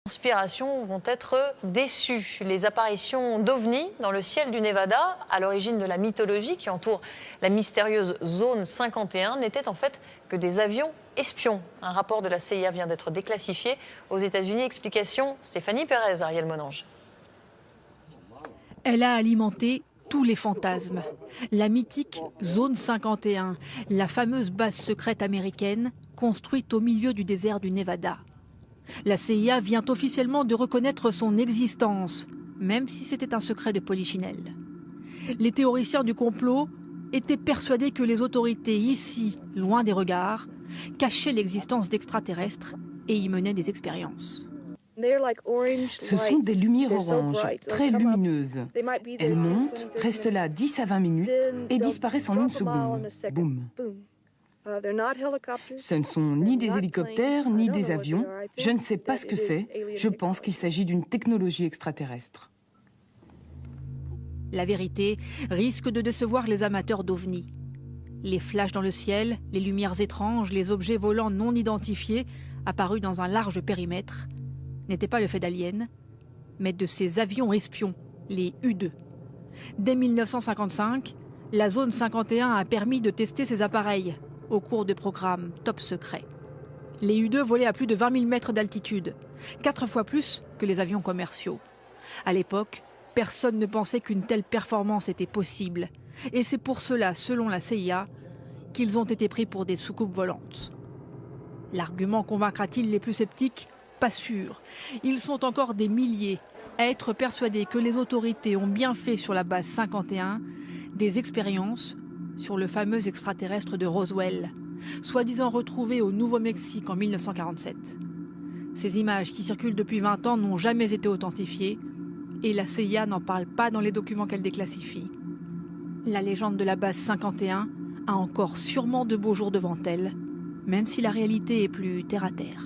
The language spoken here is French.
Conspirations vont être déçues. Les apparitions d'ovnis dans le ciel du Nevada, à l'origine de la mythologie qui entoure la mystérieuse zone 51, n'étaient en fait que des avions espions. Un rapport de la CIA vient d'être déclassifié aux États-Unis. Explication Stéphanie Pérez, Ariel Monange. Elle a alimenté tous les fantasmes. La mythique zone 51, la fameuse base secrète américaine construite au milieu du désert du Nevada. La CIA vient officiellement de reconnaître son existence, même si c'était un secret de polichinelle. Les théoriciens du complot étaient persuadés que les autorités ici, loin des regards, cachaient l'existence d'extraterrestres et y menaient des expériences. Ce sont des lumières oranges, très lumineuses. Elles montent, restent là 10 à 20 minutes et disparaissent en une seconde. Boum. Ce ne sont ni des hélicoptères, ni des avions. Je ne sais pas ce que c'est. Je pense qu'il s'agit d'une technologie extraterrestre. La vérité risque de décevoir les amateurs d'ovnis. Les flashs dans le ciel, les lumières étranges, les objets volants non identifiés apparus dans un large périmètre n'étaient pas le fait d'aliens, mais de ces avions espions, les U-2. Dès 1955, la zone 51 a permis de tester ces appareils au cours de programmes top secrets. Les U-2 volaient à plus de 20 000 mètres d'altitude, 4 fois plus que les avions commerciaux. À l'époque, personne ne pensait qu'une telle performance était possible. Et c'est pour cela, selon la CIA, qu'ils ont été pris pour des soucoupes volantes. L'argument convaincra-t-il les plus sceptiques ? Pas sûr. Ils sont encore des milliers à être persuadés que les autorités ont bien fait sur la base 51 des expériences sur le fameux extraterrestre de Roswell, soi-disant retrouvé au Nouveau-Mexique en 1947. Ces images qui circulent depuis 20 ans n'ont jamais été authentifiées et la CIA n'en parle pas dans les documents qu'elle déclassifie. La légende de la base 51 a encore sûrement de beaux jours devant elle, même si la réalité est plus terre à terre.